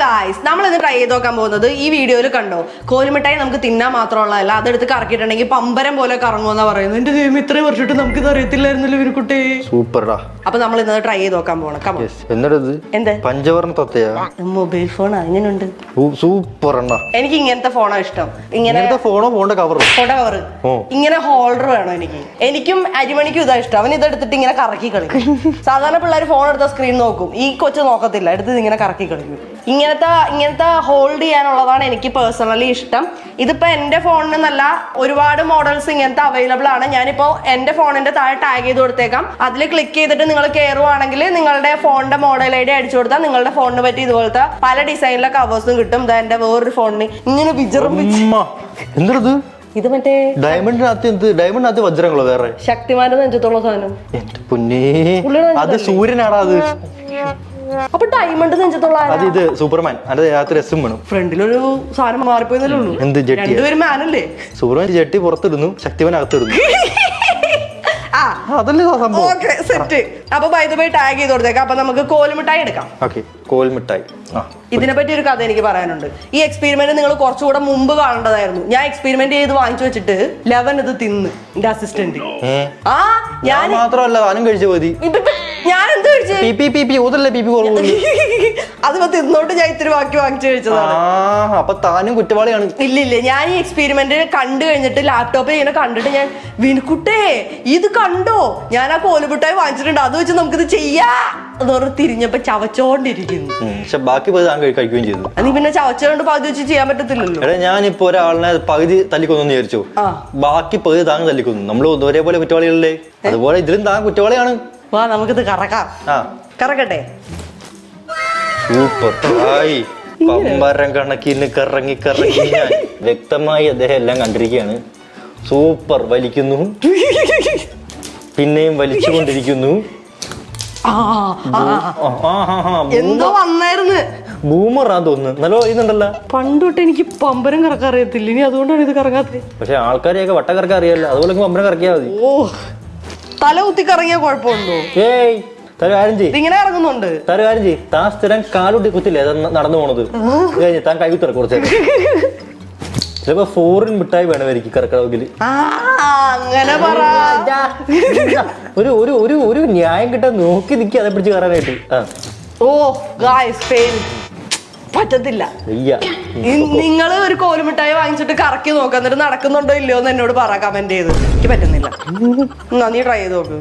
Guys നമ്മൾ ഇന്ന് try ചെയ്ത് നോക്കാൻ പോകുന്നത് ഈ വീഡിയോയിൽ കണ്ടോ കോലുമിഠായി നമുക്ക് തിന്നാൻ മാത്രമുള്ളതല്ല അതെടുത്ത് കറക്കിയിട്ടുണ്ടെങ്കിൽ പമ്പരം പോലെ കറങ്ങുമെന്നാ പറയുന്നത്. എന്റെ ദൈവം ഇത്രയും വർഷമായിട്ട് നമുക്ക് ഇത് അറിയത്തില്ലായിരുന്നല്ലോ ഇവരുക്കുട്ടി. സൂപ്പർടാ. അപ്പൊ നമ്മൾ ഇന്ന് ട്രൈ ചെയ്ത് നോക്കാൻ പോകണം. എന്ത് പഞ്ചവർണ്ണ തത്തയാ മൊബൈൽ ഫോൺ അങ്ങനെയുണ്ട്. സൂപ്പർ. എനിക്ക് ഇങ്ങനത്തെ ഫോണോ ഇഷ്ടം. ഇങ്ങനത്തെ ഫോണോ ഫോണിന്റെ കവർ കവർ ഇങ്ങനെ ഹോൾഡർ വേണം. എനിക്കും അരിമണിക്കും ഇതാ ഇഷ്ടം. അവൻ ഇതെടുത്തിട്ട് ഇങ്ങനെ കറക്കി കളിക്കും. സാധാരണ പിള്ളേർ ഫോൺ എടുത്ത സ്ക്രീൻ നോക്കും, ഈ കൊച്ചു നോക്കത്തില്ല, എടുത്ത് ഇങ്ങനെ കറക്കി കളിക്കും. ഇങ്ങനത്തെ ഹോൾഡ് ചെയ്യാനുള്ളതാണ് എനിക്ക് പേഴ്സണലി ഇഷ്ടം. ഇതിപ്പോ എന്റെ ഫോണിനല്ല, ഒരുപാട് മോഡൽസ് ഇങ്ങനത്തെ അവൈലബിൾ ആണ്. ഞാനിപ്പോ എന്റെ ഫോണിന്റെ താഴെ ടാഗ് ചെയ്ത് കൊടുത്തേക്കാം. അതിൽ ക്ലിക്ക് ചെയ്തിട്ട് നിങ്ങൾ കയറുവാണെങ്കിൽ നിങ്ങളുടെ ഫോണിന്റെ മോഡൽ ഐഡി അടിച്ചു കൊടുത്താൽ നിങ്ങളുടെ ഫോണിന് പറ്റി ഇതുപോലത്തെ പല ഡിസൈനിലെ കവേഴ്സും കിട്ടും. ഇതാ എന്റെ വേറൊരു ഫോണിന് ഇങ്ങനെ വിജറും എന്തത് ഇത് മറ്റേ ഡയമണ്ടിനകത്ത് വജ്രങ്ങളോ വേറെ ശക്തിമാന്റെ നെഞ്ചത്തുള്ള സാധനം. എന്റെ പൊന്നേ, അത് സൂര്യനാടാ. അത് അപ്പൊ ഡയമണ്ട് നെഞ്ചത്തുള്ള ഇത് സൂപ്പർമാൻ. അതിനകത്ത് രസം വേണം. ഫ്രണ്ടിലൊരു സാധനം മാറിപ്പോയതല്ലേ ഉള്ളൂ. എന്ത് ജെട്ടി? രണ്ടുപേരും മാനല്ലേ? സൂപ്പർമാൻ ജെട്ടി പുറത്തിടുന്നു, ശക്തിമാൻ അകത്തിടുന്നു. അതല്ലേ സംഭവം. സെറ്റ്. അപ്പൊ ബൈ ദ ബൈ ടാഗ് ചെയ്ത് കൊടുത്തേക്കാം. അപ്പൊ നമുക്ക് കോലുമിഠായി എടുക്കാം. കോൽമിഠായി. ഇതിനെ പറ്റി ഒരു കഥ എനിക്ക് പറയാനുണ്ട്. ഈ എക്സ്പെരിമെന്റ് നിങ്ങൾ കുറച്ചുകൂടെ മുമ്പ് കാണേണ്ടതായിരുന്നു. ഞാൻ എക്സ്പെരിമെന്റ് ചെയ്ത് വാങ്ങിച്ചു വെച്ചിട്ട് ലെവൻ ഇത് തിന്ന് എന്റെ അസിസ്റ്റന്റ്. ഞാൻ മാത്രമല്ല, താനും കഴിച്ചു മതി. ഞാൻ എന്ത് കഴിച്ചു? അതിപ്പോ തിന്നോട്ട് ഞാൻ ഇത്തിരി ബാക്കി വാങ്ങിച്ചു കഴിച്ചതാണ്. അപ്പൊ താനും കുറ്റവാളിയാണ്. ഇല്ല, ഞാൻ ഈ എക്സ്പെരിമെന്റ് കണ്ടു കഴിഞ്ഞിട്ട് ലാപ്ടോപ്പിൽ ഇങ്ങനെ കണ്ടിട്ട് ഞാൻ വിനുക്കുട്ടേ ഇത് കണ്ടോ, ഞാൻ ആ കോലുമിഠായി വാങ്ങിച്ചിട്ടുണ്ട്, അത് വെച്ച് നമുക്കിത് ചെയ്യാ എന്ന് പറഞ്ഞ് തിരിഞ്ഞപ്പോ ചവച്ചോണ്ടിരിക്കുന്നു. പക്ഷെ ബാക്കി കഴിക്കുകയും ചെയ്തു. നീ പിന്നെ ചവച്ചോണ്ട് പകുതി വെച്ച് ചെയ്യാൻ പറ്റത്തില്ലല്ലോ. ഞാനിപ്പോ ഒരാളിനെ പകുതി തല്ലിക്കൊന്നു വിചാരിച്ചു, ബാക്കി പകുതി താങ്ങ് തല്ലിക്കൊന്നു. നമ്മള് ഒരേപോലെ കുറ്റവാളികളല്ലേ, അതുപോലെ ഇതിലും താങ്ങ് കുറ്റവാളിയാണ്. വാ നമുക്കിത് കറക്കാം. കറക്കട്ടെ. സൂപ്പർ. പമ്പരം കണക്കിന് കറങ്ങി ഞാൻ വ്യക്തമായി അദ്ദേഹം എല്ലാം കണ്ടിരിക്കുകയാണ്. സൂപ്പർ. വലിക്കുന്നു, പിന്നെയും വലിച്ചുകൊണ്ടിരിക്കുന്നു. എന്തോ വന്നായിരുന്നു. ബൂമറാന്ന് തോന്നുന്നു. നല്ല ഇതുണ്ടല്ലോ. പണ്ട് തൊട്ട് എനിക്ക് പമ്പരം കറക്കാൻ അറിയത്തില്ല, ഇനി അതുകൊണ്ടാണ് ഇത് കറങ്ങാത്തത്. പക്ഷെ ആൾക്കാരെയൊക്കെ വട്ട കറക്കാൻ അറിയാലോ, അതുപോലെ പമ്പരം കറക്കിയാൽ മതി. ഓ, തല കുത്തി കറങ്ങിയ കുഴപ്പമുണ്ടോ? ഏയ്, ഇങ്ങനെ ഇറങ്ങുന്നുണ്ട്. താൻ സ്ഥിരം കാലുട്ടി കുത്തില്ലേ നടന്നു പോണത് കഴിഞ്ഞ് താൻ കൈ കുത്തിറ കുറച്ചേരം. ചിലപ്പോ ഫോറിൻ മിഠായി വേണമായിരിക്കും കറക്കണമെങ്കിൽ. അങ്ങനെ ഒരു ന്യായം കിട്ടാൻ നോക്കി നിൽക്കി അതെ പിടിച്ച് കയറാനായിട്ട്. ഓ ഗായ്സ്, ഫെയിൽ. പറ്റത്തില്ല. നിങ്ങള് ഒരു കോലുമിഠായി വാങ്ങിച്ചിട്ട് കറക്കി നോക്കാം, എന്നിട്ട് നടക്കുന്നുണ്ടോ ഇല്ലയോ എന്ന് എന്നോട് പറ കമന്റ് ചെയ്ത്. എനിക്ക് പറ്റുന്നില്ല. നീ ട്രൈ ചെയ്ത് നോക്ക്.